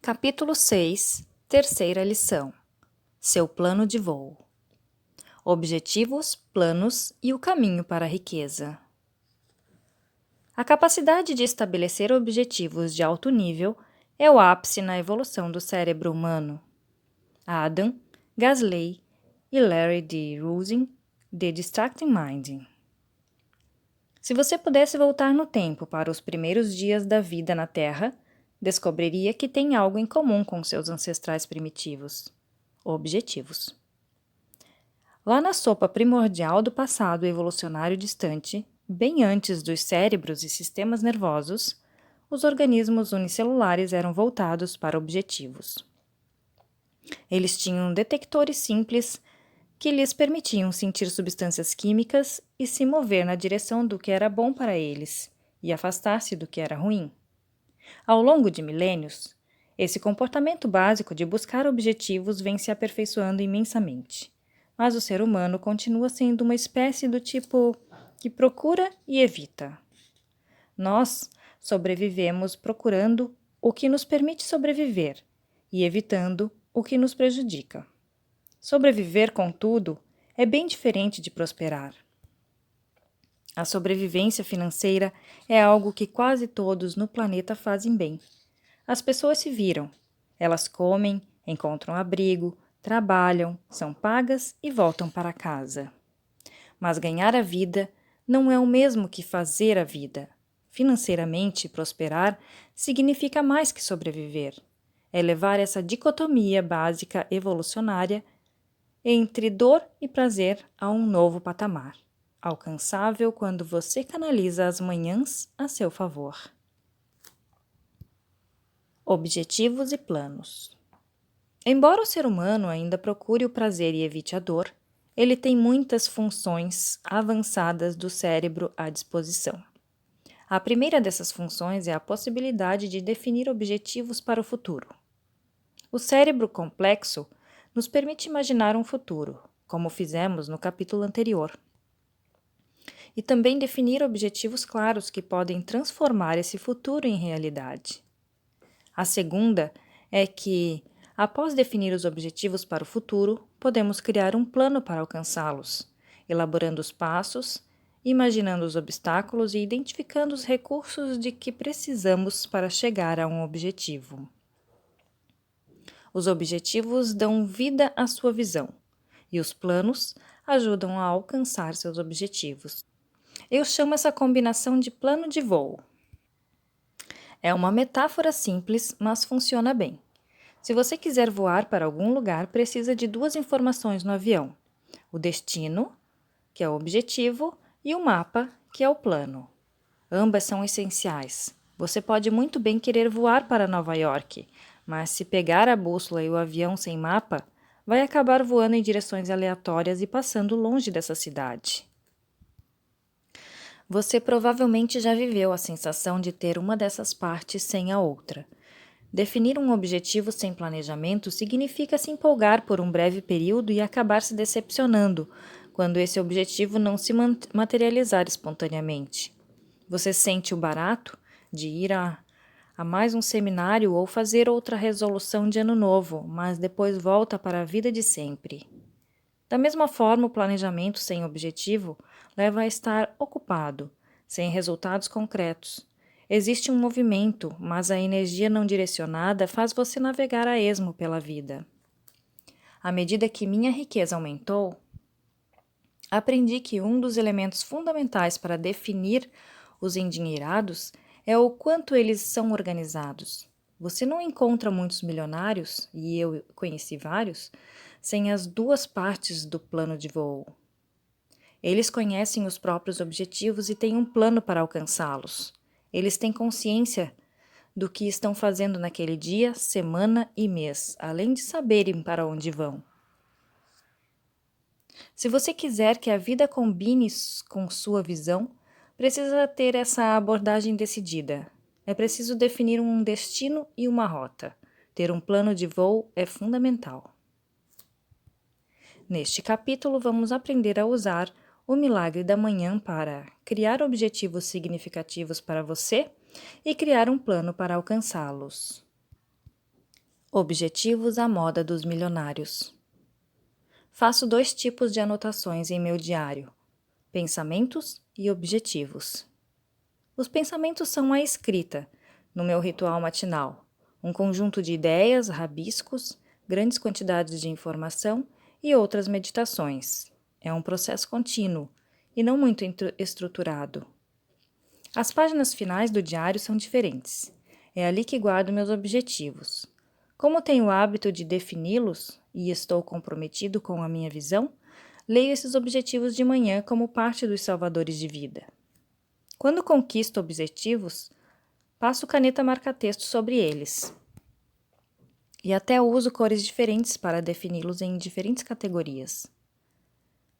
Capítulo 6, terceira lição. Seu plano de voo. Objetivos, planos e o caminho para a riqueza. A capacidade de estabelecer objetivos de alto nível é o ápice na evolução do cérebro humano. Adam Gasley e Larry D. Rosen, The Distracting Mind. Se você pudesse voltar no tempo para os primeiros dias da vida na Terra, descobriria que tem algo em comum com seus ancestrais primitivos: objetivos. Lá na sopa primordial do passado evolucionário distante, bem antes dos cérebros e sistemas nervosos, os organismos unicelulares eram voltados para objetivos. Eles tinham detectores simples que lhes permitiam sentir substâncias químicas e se mover na direção do que era bom para eles e afastar-se do que era ruim. Ao longo de milênios, esse comportamento básico de buscar objetivos vem se aperfeiçoando imensamente, mas o ser humano continua sendo uma espécie do tipo que procura e evita. Nós sobrevivemos procurando o que nos permite sobreviver e evitando o que nos prejudica. Sobreviver, contudo, é bem diferente de prosperar. A sobrevivência financeira é algo que quase todos no planeta fazem bem. As pessoas se viram. Elas comem, encontram abrigo, trabalham, são pagas e voltam para casa. Mas ganhar a vida não é o mesmo que fazer a vida. Financeiramente, prosperar significa mais que sobreviver. É levar essa dicotomia básica evolucionária entre dor e prazer a um novo patamar, alcançável quando você canaliza as manhãs a seu favor. Objetivos e planos. Embora o ser humano ainda procure o prazer e evite a dor, ele tem muitas funções avançadas do cérebro à disposição. A primeira dessas funções é a possibilidade de definir objetivos para o futuro. O cérebro complexo nos permite imaginar um futuro, como fizemos no capítulo anterior, e também definir objetivos claros que podem transformar esse futuro em realidade. A segunda é que, após definir os objetivos para o futuro, podemos criar um plano para alcançá-los, elaborando os passos, imaginando os obstáculos e identificando os recursos de que precisamos para chegar a um objetivo. Os objetivos dão vida à sua visão, e os planos ajudam a alcançar seus objetivos. Eu chamo essa combinação de plano de voo. É uma metáfora simples, mas funciona bem. Se você quiser voar para algum lugar, precisa de duas informações no avião: o destino, que é o objetivo, e o mapa, que é o plano. Ambas são essenciais. Você pode muito bem querer voar para Nova York, mas se pegar a bússola e o avião sem mapa, vai acabar voando em direções aleatórias e passando longe dessa cidade. Você provavelmente já viveu a sensação de ter uma dessas partes sem a outra. Definir um objetivo sem planejamento significa se empolgar por um breve período e acabar se decepcionando quando esse objetivo não se materializar espontaneamente. Você sente o barato de ir a mais um seminário ou fazer outra resolução de ano novo, mas depois volta para a vida de sempre. Da mesma forma, o planejamento sem objetivo leva a estar ocupado, sem resultados concretos. Existe um movimento, mas a energia não direcionada faz você navegar a esmo pela vida. À medida que minha riqueza aumentou, aprendi que um dos elementos fundamentais para definir os endinheirados é o quanto eles são organizados. Você não encontra muitos milionários, e eu conheci vários, sem as duas partes do plano de voo. Eles conhecem os próprios objetivos e têm um plano para alcançá-los. Eles têm consciência do que estão fazendo naquele dia, semana e mês, além de saberem para onde vão. Se você quiser que a vida combine com sua visão, precisa ter essa abordagem decidida. É preciso definir um destino e uma rota. Ter um plano de voo é fundamental. Neste capítulo, vamos aprender a usar o milagre da manhã para criar objetivos significativos para você e criar um plano para alcançá-los. Objetivos à moda dos milionários. Faço 2 tipos de anotações em meu diário: pensamentos e objetivos. Os pensamentos são a escrita, no meu ritual matinal, um conjunto de ideias, rabiscos, grandes quantidades de informação e outras meditações. É um processo contínuo e não muito estruturado. As páginas finais do diário são diferentes. É ali que guardo meus objetivos. Como tenho o hábito de defini-los e estou comprometido com a minha visão, leio esses objetivos de manhã como parte dos salvadores de vida. Quando conquisto objetivos, passo caneta marca-texto sobre eles. E até uso cores diferentes para defini-los em diferentes categorias.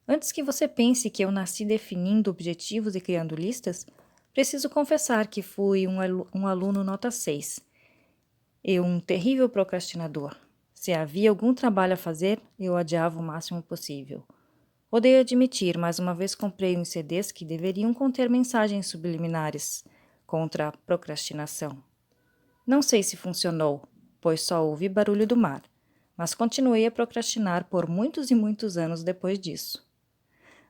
Antes que você pense que eu nasci definindo objetivos e criando listas, preciso confessar que fui um aluno nota 6 e um terrível procrastinador. Se havia algum trabalho a fazer, eu adiava o máximo possível. Odeio admitir, mas uma vez comprei uns CDs que deveriam conter mensagens subliminares contra a procrastinação. Não sei se funcionou, pois só ouvi barulho do mar, mas continuei a procrastinar por muitos e muitos anos depois disso.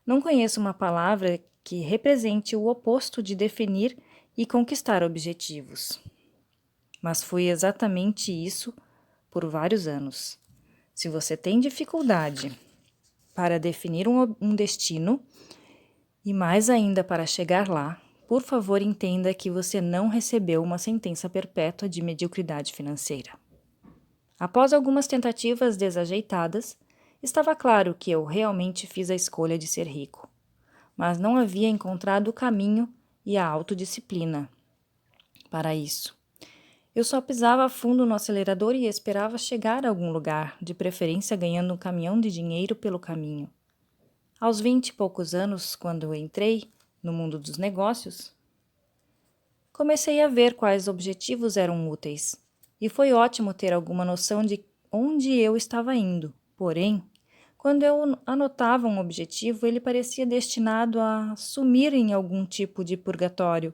Não conheço uma palavra que represente o oposto de definir e conquistar objetivos. Mas fui exatamente isso por vários anos. Se você tem dificuldade para definir um destino e mais ainda para chegar lá, por favor entenda que você não recebeu uma sentença perpétua de mediocridade financeira. Após algumas tentativas desajeitadas, estava claro que eu realmente fiz a escolha de ser rico, mas não havia encontrado o caminho e a autodisciplina para isso. Eu só pisava a fundo no acelerador e esperava chegar a algum lugar, de preferência ganhando um caminhão de dinheiro pelo caminho. Aos 20 e poucos anos, quando entrei no mundo dos negócios, comecei a ver quais objetivos eram úteis, e foi ótimo ter alguma noção de onde eu estava indo. Porém, quando eu anotava um objetivo, ele parecia destinado a sumir em algum tipo de purgatório,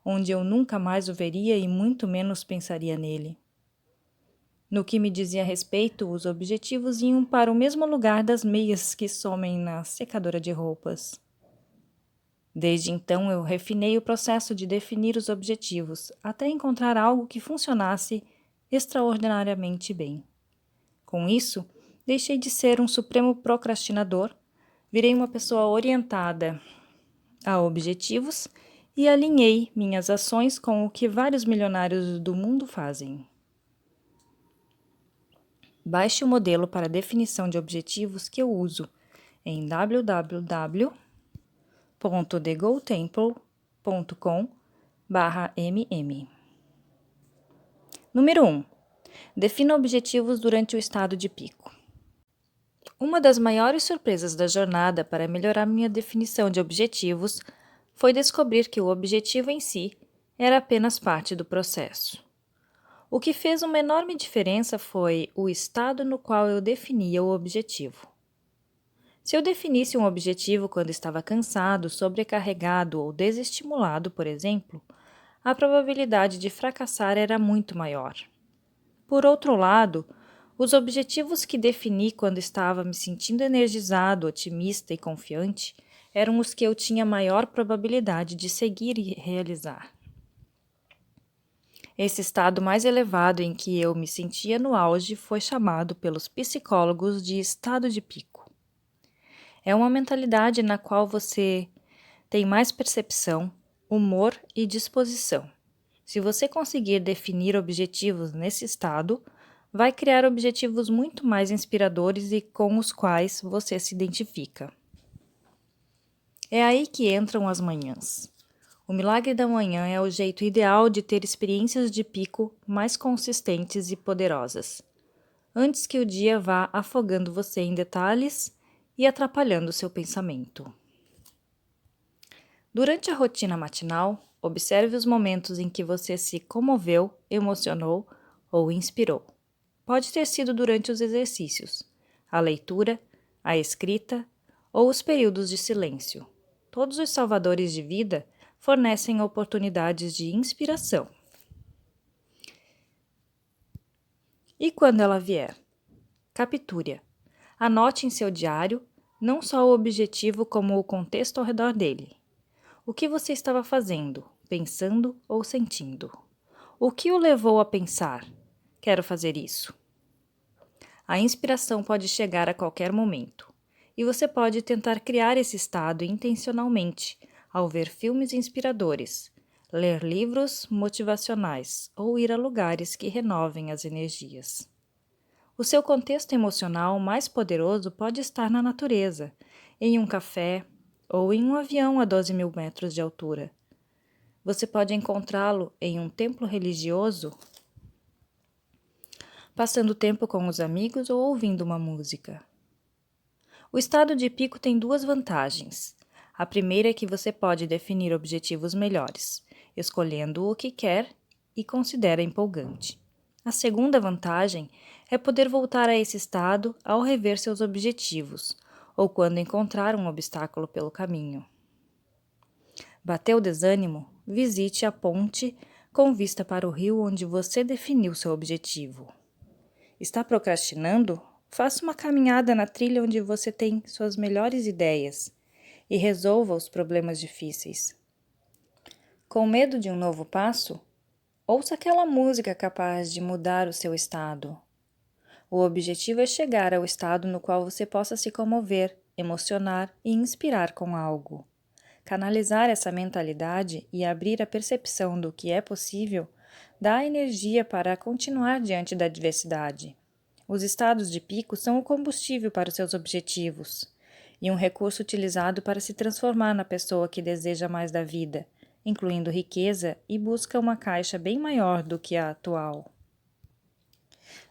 onde eu nunca mais o veria e muito menos pensaria nele. No que me dizia respeito, os objetivos iam para o mesmo lugar das meias que somem na secadora de roupas. Desde então, eu refinei o processo de definir os objetivos, até encontrar algo que funcionasse extraordinariamente bem. Com isso, deixei de ser um supremo procrastinador, virei uma pessoa orientada a objetivos e alinhei minhas ações com o que vários milionários do mundo fazem. Baixe o modelo para definição de objetivos que eu uso em www.thegoltemple.com/mm. Número 1. Defina objetivos durante o estado de pico. Uma das maiores surpresas da jornada para melhorar minha definição de objetivos foi descobrir que o objetivo em si era apenas parte do processo. O que fez uma enorme diferença foi o estado no qual eu definia o objetivo. Se eu definisse um objetivo quando estava cansado, sobrecarregado ou desestimulado, por exemplo, a probabilidade de fracassar era muito maior. Por outro lado, os objetivos que defini quando estava me sentindo energizado, otimista e confiante eram os que eu tinha maior probabilidade de seguir e realizar. Esse estado mais elevado em que eu me sentia no auge foi chamado pelos psicólogos de estado de pico. É uma mentalidade na qual você tem mais percepção, humor e disposição. Se você conseguir definir objetivos nesse estado, vai criar objetivos muito mais inspiradores e com os quais você se identifica. É aí que entram as manhãs. O milagre da manhã é o jeito ideal de ter experiências de pico mais consistentes e poderosas, antes que o dia vá afogando você em detalhes e atrapalhando seu pensamento. Durante a rotina matinal, observe os momentos em que você se comoveu, emocionou ou inspirou. Pode ter sido durante os exercícios, a leitura, a escrita ou os períodos de silêncio. Todos os salvadores de vida fornecem oportunidades de inspiração. E quando ela vier? Capture-a. Anote em seu diário não só o objetivo como o contexto ao redor dele. O que você estava fazendo, pensando ou sentindo? O que o levou a pensar? Quero fazer isso. A inspiração pode chegar a qualquer momento, e você pode tentar criar esse estado intencionalmente ao ver filmes inspiradores, ler livros motivacionais ou ir a lugares que renovem as energias. O seu contexto emocional mais poderoso pode estar na natureza, em um café ou em um avião a 12.000 metros de altura. Você pode encontrá-lo em um templo religioso, passando tempo com os amigos ou ouvindo uma música. O estado de pico tem duas vantagens. A primeira é que você pode definir objetivos melhores, escolhendo o que quer e considera empolgante. A segunda vantagem é poder voltar a esse estado ao rever seus objetivos ou quando encontrar um obstáculo pelo caminho. Bateu o desânimo? Visite a ponte com vista para o rio onde você definiu seu objetivo. Está procrastinando? Faça uma caminhada na trilha onde você tem suas melhores ideias e resolva os problemas difíceis. Com medo de um novo passo? Ouça aquela música capaz de mudar o seu estado. O objetivo é chegar ao estado no qual você possa se comover, emocionar e inspirar com algo. Canalizar essa mentalidade e abrir a percepção do que é possível dá energia para continuar diante da adversidade. Os estados de pico são o combustível para os seus objetivos e um recurso utilizado para se transformar na pessoa que deseja mais da vida, incluindo riqueza e busca uma caixa bem maior do que a atual.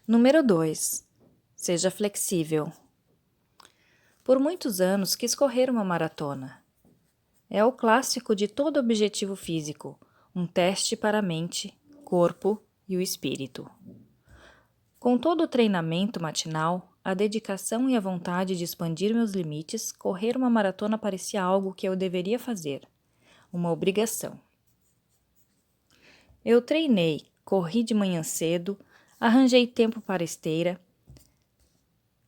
Número 2. Seja flexível. Por muitos anos quis correr uma maratona. É o clássico de todo objetivo físico, um teste para a mente, corpo e o espírito. Com todo o treinamento matinal, a dedicação e a vontade de expandir meus limites, correr uma maratona parecia algo que eu deveria fazer, uma obrigação. Eu treinei, corri de manhã cedo, arranjei tempo para esteira.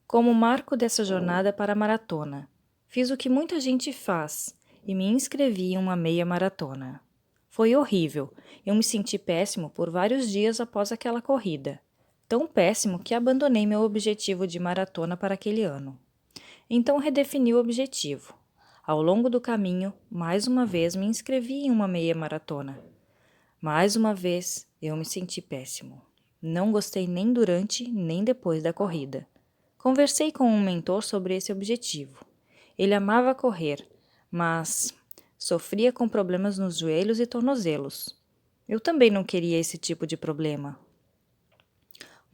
Como marco dessa jornada para a maratona, fiz o que muita gente faz e me inscrevi em uma meia maratona. Foi horrível, eu me senti péssimo por vários dias após aquela corrida. Tão péssimo que abandonei meu objetivo de maratona para aquele ano. Então redefini o objetivo. Ao longo do caminho, mais uma vez me inscrevi em uma meia maratona. Mais uma vez, eu me senti péssimo. Não gostei nem durante nem depois da corrida. Conversei com um mentor sobre esse objetivo. Ele amava correr, mas sofria com problemas nos joelhos e tornozelos. Eu também não queria esse tipo de problema.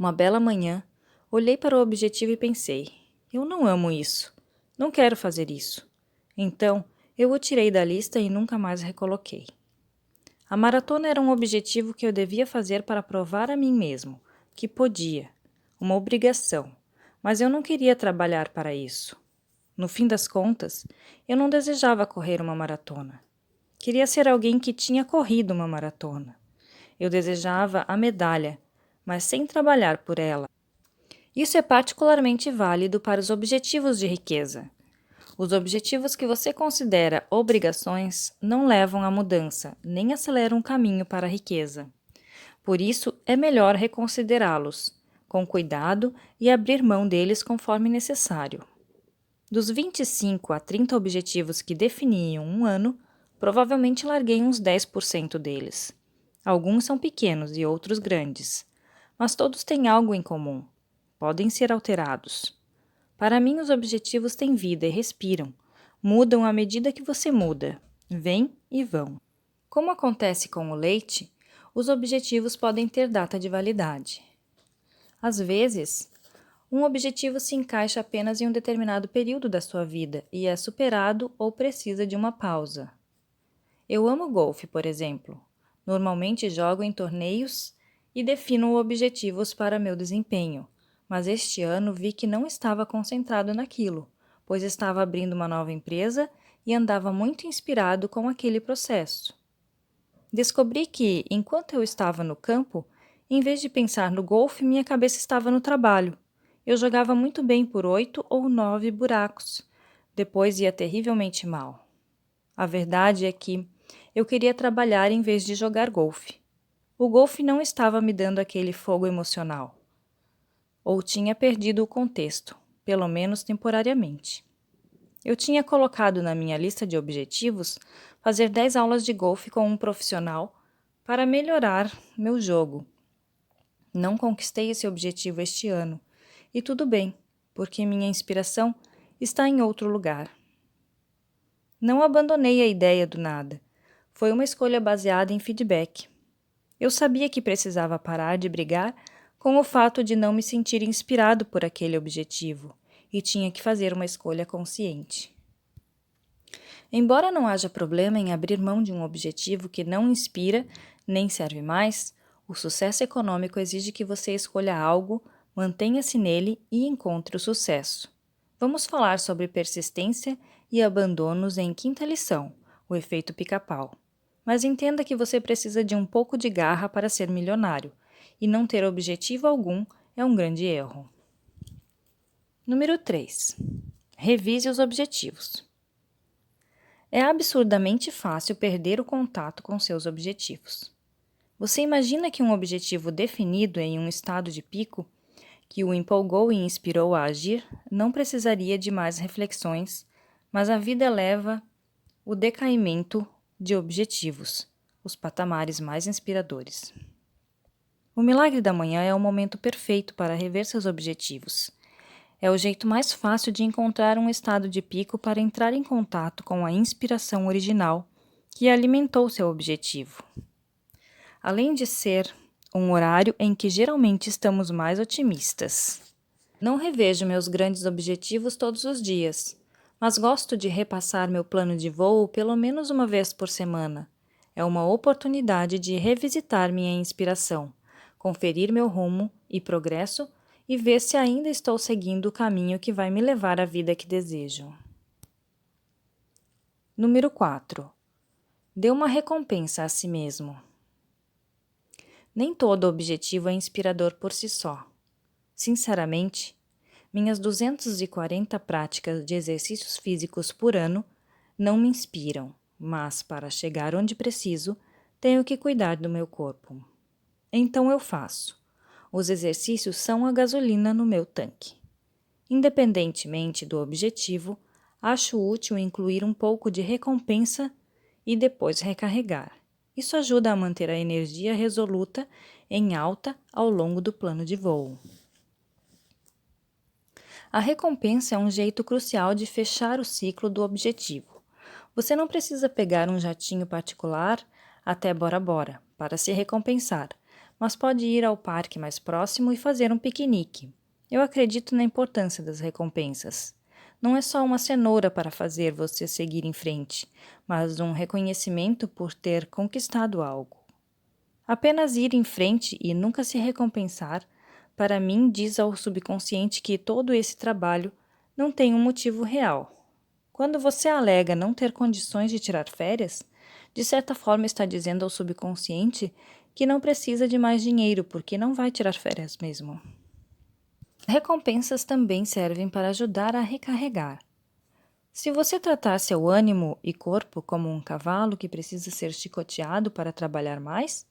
Uma bela manhã, olhei para o objetivo e pensei: eu não amo isso. Não quero fazer isso. Então, eu o tirei da lista e nunca mais recoloquei. A maratona era um objetivo que eu devia fazer para provar a mim mesmo que podia, uma obrigação, mas eu não queria trabalhar para isso. No fim das contas, eu não desejava correr uma maratona. Queria ser alguém que tinha corrido uma maratona. Eu desejava a medalha, mas sem trabalhar por ela. Isso é particularmente válido para os objetivos de riqueza. Os objetivos que você considera obrigações não levam à mudança, nem aceleram o caminho para a riqueza. Por isso, é melhor reconsiderá-los, com cuidado e abrir mão deles conforme necessário. Dos 25 a 30 objetivos que defini em um ano, provavelmente larguei uns 10% deles. Alguns são pequenos e outros grandes, mas todos têm algo em comum. Podem ser alterados. Para mim, os objetivos têm vida e respiram. Mudam à medida que você muda. Vêm e vão. Como acontece com o leite, os objetivos podem ter data de validade. Às vezes, um objetivo se encaixa apenas em um determinado período da sua vida e é superado ou precisa de uma pausa. Eu amo golfe, por exemplo. Normalmente jogo em torneios e defino objetivos para meu desempenho, mas este ano vi que não estava concentrado naquilo, pois estava abrindo uma nova empresa e andava muito inspirado com aquele processo. Descobri que, enquanto eu estava no campo, Em vez de pensar no golfe, minha cabeça estava no trabalho. Eu jogava muito bem por 8 ou 9 buracos. Depois ia terrivelmente mal. A verdade é que eu queria trabalhar em vez de jogar golfe. O golfe não estava me dando aquele fogo emocional. Ou tinha perdido o contexto, pelo menos temporariamente. Eu tinha colocado na minha lista de objetivos fazer 10 aulas de golfe com um profissional para melhorar meu jogo. Não conquistei esse objetivo este ano, e tudo bem, porque minha inspiração está em outro lugar. Não abandonei a ideia do nada. Foi uma escolha baseada em feedback. Eu sabia que precisava parar de brigar com o fato de não me sentir inspirado por aquele objetivo, e tinha que fazer uma escolha consciente. Embora não haja problema em abrir mão de um objetivo que não inspira nem serve mais, o sucesso econômico exige que você escolha algo, mantenha-se nele e encontre o sucesso. Vamos falar sobre persistência e abandonos em quinta lição, o efeito pica-pau. Mas entenda que você precisa de um pouco de garra para ser milionário, e não ter objetivo algum é um grande erro. Número 3. Revise os objetivos. É absurdamente fácil perder o contato com seus objetivos. Você imagina que um objetivo definido em um estado de pico, que o empolgou e inspirou a agir, não precisaria de mais reflexões, mas a vida leva o decaimento de objetivos, os patamares mais inspiradores. O milagre da manhã é o momento perfeito para rever seus objetivos. É o jeito mais fácil de encontrar um estado de pico para entrar em contato com a inspiração original que alimentou seu objetivo. Além de ser um horário em que geralmente estamos mais otimistas. Não revejo meus grandes objetivos todos os dias, mas gosto de repassar meu plano de voo pelo menos uma vez por semana. É uma oportunidade de revisitar minha inspiração, conferir meu rumo e progresso e ver se ainda estou seguindo o caminho que vai me levar à vida que desejo. Número 4. Dê uma recompensa a si mesmo. Nem todo objetivo é inspirador por si só. Sinceramente, minhas 240 práticas de exercícios físicos por ano não me inspiram, mas para chegar onde preciso, tenho que cuidar do meu corpo. Então eu faço. Os exercícios são a gasolina no meu tanque. Independentemente do objetivo, acho útil incluir um pouco de recompensa e depois recarregar. Isso ajuda a manter a energia resoluta em alta ao longo do plano de voo. A recompensa é um jeito crucial de fechar o ciclo do objetivo. Você não precisa pegar um jatinho particular até Bora Bora para se recompensar, mas pode ir ao parque mais próximo e fazer um piquenique. Eu acredito na importância das recompensas. Não é só uma cenoura para fazer você seguir em frente, mas um reconhecimento por ter conquistado algo. Apenas ir em frente e nunca se recompensar, para mim, diz ao subconsciente que todo esse trabalho não tem um motivo real. Quando você alega não ter condições de tirar férias, de certa forma está dizendo ao subconsciente que não precisa de mais dinheiro porque não vai tirar férias mesmo. Recompensas também servem para ajudar a recarregar. Se você tratar seu ânimo e corpo como um cavalo que precisa ser chicoteado para trabalhar mais,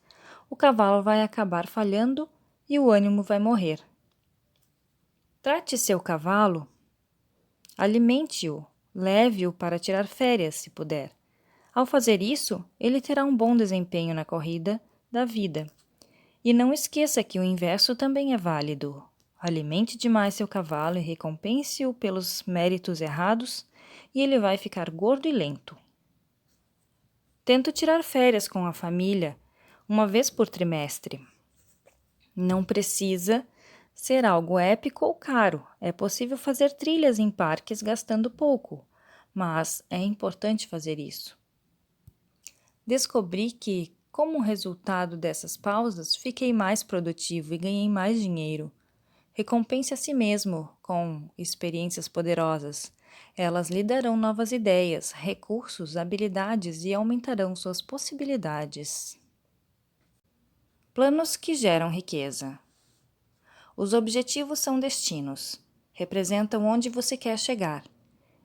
o cavalo vai acabar falhando e o ânimo vai morrer. Trate seu cavalo, alimente-o, leve-o para tirar férias, se puder. Ao fazer isso, ele terá um bom desempenho na corrida da vida. E não esqueça que o inverso também é válido. Alimente demais seu cavalo e recompense-o pelos méritos errados, e ele vai ficar gordo e lento. Tento tirar férias com a família, uma vez por trimestre. Não precisa ser algo épico ou caro. É possível fazer trilhas em parques gastando pouco, mas é importante fazer isso. Descobri que, como resultado dessas pausas, fiquei mais produtivo e ganhei mais dinheiro. Recompense a si mesmo com experiências poderosas. Elas lhe darão novas ideias, recursos, habilidades e aumentarão suas possibilidades. Planos que geram riqueza. Os objetivos são destinos. Representam onde você quer chegar.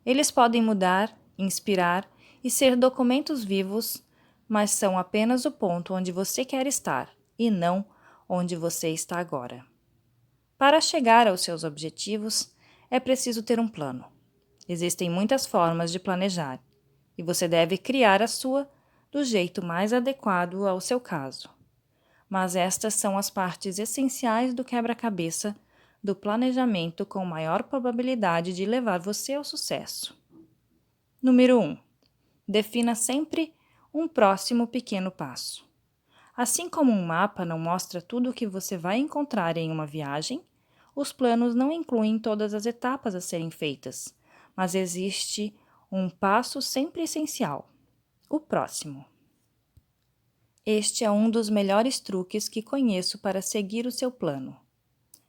Eles podem mudar, inspirar e ser documentos vivos, mas são apenas o ponto onde você quer estar e não onde você está agora. Para chegar aos seus objetivos, é preciso ter um plano. Existem muitas formas de planejar e você deve criar a sua do jeito mais adequado ao seu caso. Mas estas são as partes essenciais do quebra-cabeça do planejamento com maior probabilidade de levar você ao sucesso. Número 1. Defina sempre um próximo pequeno passo. Assim como um mapa não mostra tudo o que você vai encontrar em uma viagem, os planos não incluem todas as etapas a serem feitas, mas existe um passo sempre essencial: o próximo. Este é um dos melhores truques que conheço para seguir o seu plano.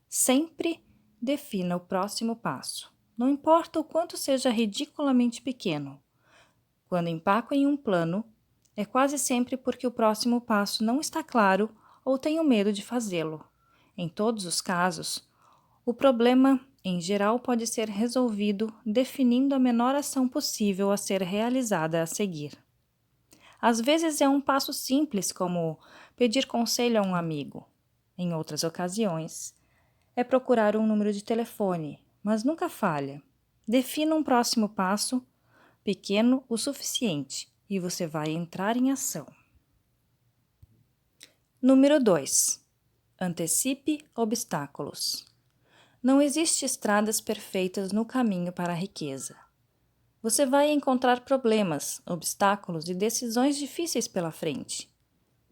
Sempre defina o próximo passo, não importa o quanto seja ridiculamente pequeno. Quando empaco em um plano, é quase sempre porque o próximo passo não está claro ou tenho medo de fazê-lo. Em todos os casos, o problema, em geral, pode ser resolvido definindo a menor ação possível a ser realizada a seguir. Às vezes é um passo simples, como pedir conselho a um amigo. Em outras ocasiões, é procurar um número de telefone, mas nunca falha. Defina um próximo passo, pequeno o suficiente, e você vai entrar em ação. Número 2. Antecipe obstáculos. Não existe estradas perfeitas no caminho para a riqueza. Você vai encontrar problemas, obstáculos e decisões difíceis pela frente.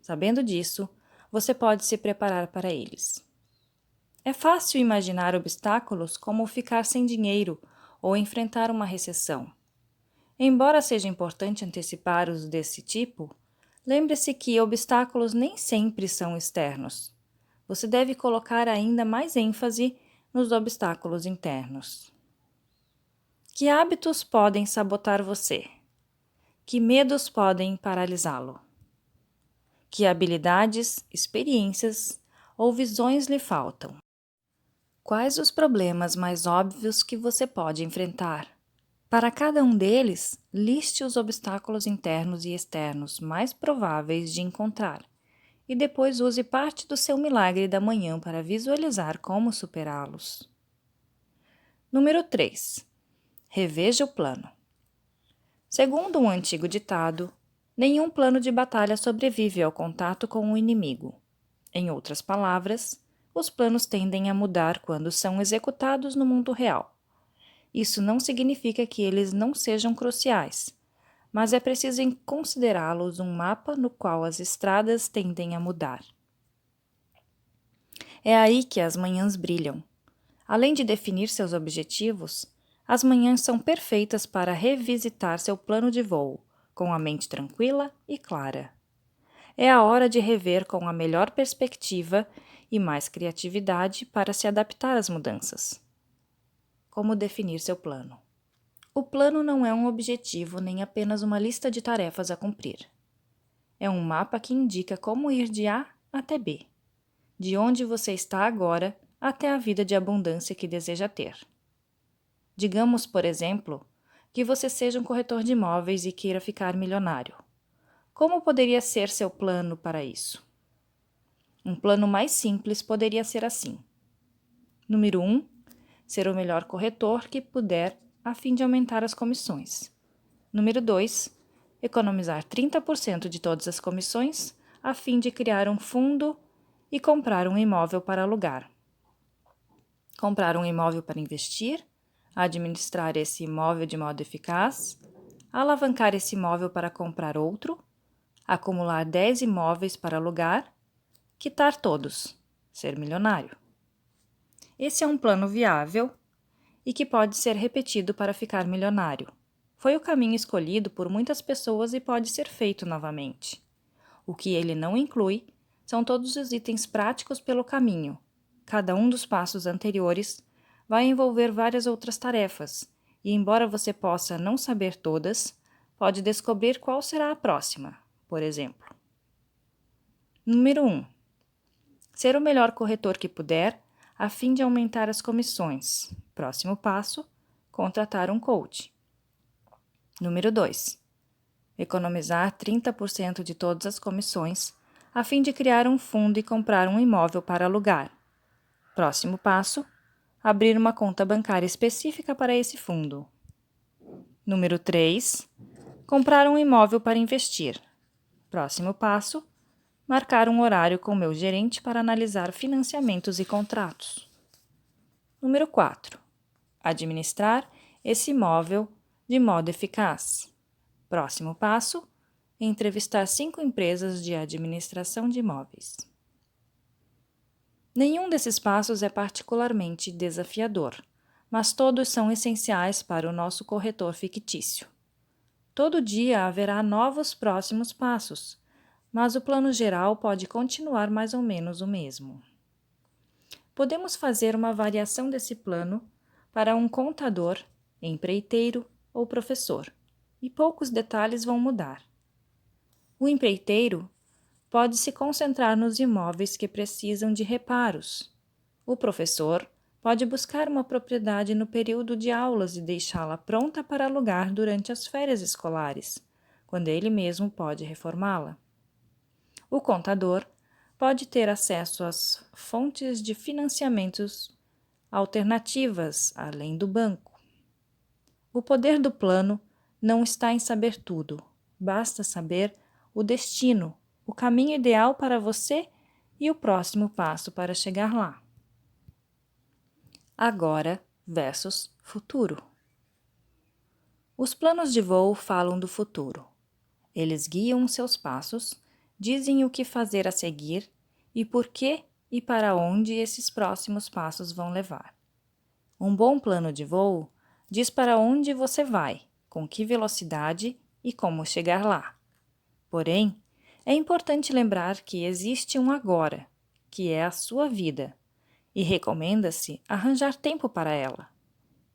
Sabendo disso, você pode se preparar para eles. É fácil imaginar obstáculos como ficar sem dinheiro ou enfrentar uma recessão. Embora seja importante antecipar os desse tipo, lembre-se que obstáculos nem sempre são externos. Você deve colocar ainda mais ênfase nos obstáculos internos. Que hábitos podem sabotar você? Que medos podem paralisá-lo? Que habilidades, experiências ou visões lhe faltam? Quais os problemas mais óbvios que você pode enfrentar? Para cada um deles, liste os obstáculos internos e externos mais prováveis de encontrar e depois use parte do seu milagre da manhã para visualizar como superá-los. Número 3. Reveja o plano. Segundo um antigo ditado, nenhum plano de batalha sobrevive ao contato com o inimigo. Em outras palavras, os planos tendem a mudar quando são executados no mundo real. Isso não significa que eles não sejam cruciais, mas é preciso considerá-los um mapa no qual as estradas tendem a mudar. É aí que as manhãs brilham. Além de definir seus objetivos, as manhãs são perfeitas para revisitar seu plano de voo, com a mente tranquila e clara. É a hora de rever com a melhor perspectiva e mais criatividade para se adaptar às mudanças. Como definir seu plano? O plano não é um objetivo nem apenas uma lista de tarefas a cumprir. É um mapa que indica como ir de A até B, de onde você está agora até a vida de abundância que deseja ter. Digamos, por exemplo, que você seja um corretor de imóveis e queira ficar milionário. Como poderia ser seu plano para isso? Um plano mais simples poderia ser assim. Número 1. Ser o melhor corretor que puder a fim de aumentar as comissões. Número 2. Economizar 30% de todas as comissões a fim de criar um fundo e comprar um imóvel para alugar. Comprar um imóvel para investir, administrar esse imóvel de modo eficaz, alavancar esse imóvel para comprar outro, acumular 10 imóveis para alugar, quitar todos, ser milionário. Esse é um plano viável e que pode ser repetido para ficar milionário. Foi o caminho escolhido por muitas pessoas e pode ser feito novamente. O que ele não inclui são todos os itens práticos pelo caminho. Cada um dos passos anteriores vai envolver várias outras tarefas, e embora você possa não saber todas, pode descobrir qual será a próxima, por exemplo. Número 1. Ser o melhor corretor que puder, a fim de aumentar as comissões. Próximo passo: contratar um coach. Número 2. Economizar 30% de todas as comissões, a fim de criar um fundo e comprar um imóvel para alugar. Próximo passo: abrir uma conta bancária específica para esse fundo. Número 3. Comprar um imóvel para investir. Próximo passo: marcar um horário com meu gerente para analisar financiamentos e contratos. Número 4. Administrar esse imóvel de modo eficaz. Próximo passo: entrevistar 5 empresas de administração de imóveis. Nenhum desses passos é particularmente desafiador, mas todos são essenciais para o nosso corretor fictício. Todo dia haverá novos próximos passos, mas o plano geral pode continuar mais ou menos o mesmo. Podemos fazer uma variação desse plano para um contador, empreiteiro ou professor, e poucos detalhes vão mudar. O empreiteiro pode se concentrar nos imóveis que precisam de reparos. O professor pode buscar uma propriedade no período de aulas e deixá-la pronta para alugar durante as férias escolares, quando ele mesmo pode reformá-la. O contador pode ter acesso às fontes de financiamentos alternativas, além do banco. O poder do plano não está em saber tudo, basta saber o destino, o caminho ideal para você e o próximo passo para chegar lá. Agora versus futuro. Os planos de voo falam do futuro. Eles guiam seus passos, dizem o que fazer a seguir e por que e para onde esses próximos passos vão levar. Um bom plano de voo diz para onde você vai, com que velocidade e como chegar lá. Porém, é importante lembrar que existe um agora, que é a sua vida, e recomenda-se arranjar tempo para ela.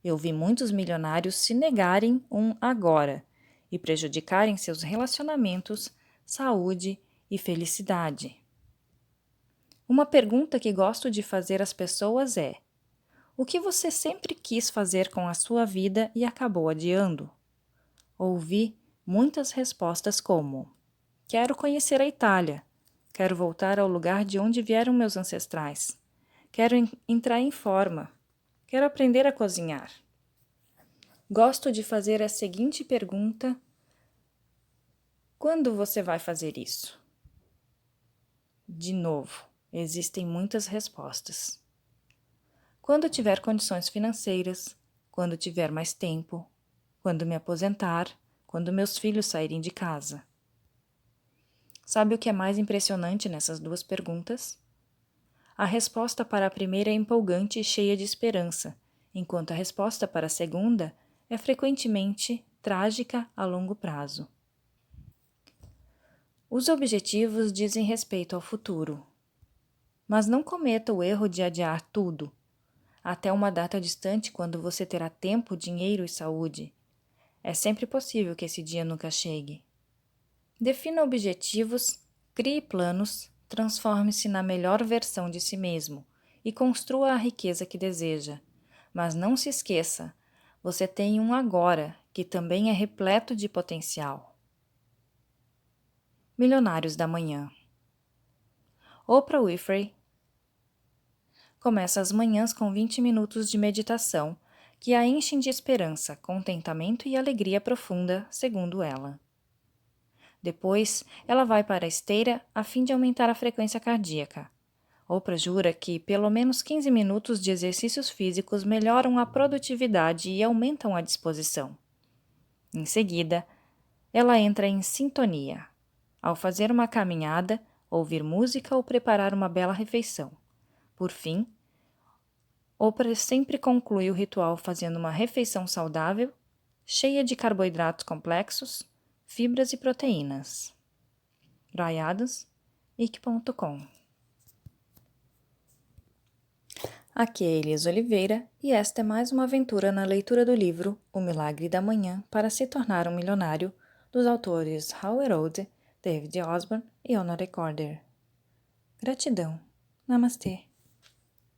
Eu vi muitos milionários se negarem um agora e prejudicarem seus relacionamentos, saúde e felicidade. Uma pergunta que gosto de fazer às pessoas é: o que você sempre quis fazer com a sua vida e acabou adiando? Ouvi muitas respostas como: quero conhecer a Itália, quero voltar ao lugar de onde vieram meus ancestrais, quero entrar em forma, quero aprender a cozinhar. Gosto de fazer a seguinte pergunta: quando você vai fazer isso? De novo, existem muitas respostas. Quando tiver condições financeiras, quando tiver mais tempo, quando me aposentar, quando meus filhos saírem de casa. Sabe o que é mais impressionante nessas duas perguntas? A resposta para a primeira é empolgante e cheia de esperança, enquanto a resposta para a segunda é frequentemente trágica a longo prazo. Os objetivos dizem respeito ao futuro. Mas não cometa o erro de adiar tudo, até uma data distante quando você terá tempo, dinheiro e saúde. É sempre possível que esse dia nunca chegue. Defina objetivos, crie planos, transforme-se na melhor versão de si mesmo e construa a riqueza que deseja. Mas não se esqueça, você tem um agora que também é repleto de potencial. Milionários da Manhã. Oprah Winfrey começa as manhãs com 20 minutos de meditação que a enchem de esperança, contentamento e alegria profunda, segundo ela. Depois, ela vai para a esteira a fim de aumentar a frequência cardíaca. Oprah jura que pelo menos 15 minutos de exercícios físicos melhoram a produtividade e aumentam a disposição. Em seguida, ela entra em sintonia, ao fazer uma caminhada, ouvir música ou preparar uma bela refeição. Por fim, Oprah sempre conclui o ritual fazendo uma refeição saudável, cheia de carboidratos complexos, fibras e proteínas. Raiados, ic.com. Aqui é Elias Oliveira e esta é mais uma aventura na leitura do livro O Milagre da Manhã para se tornar um milionário, dos autores Howard Rhodes, David Osborne e Honore Corder. Gratidão. Namastê.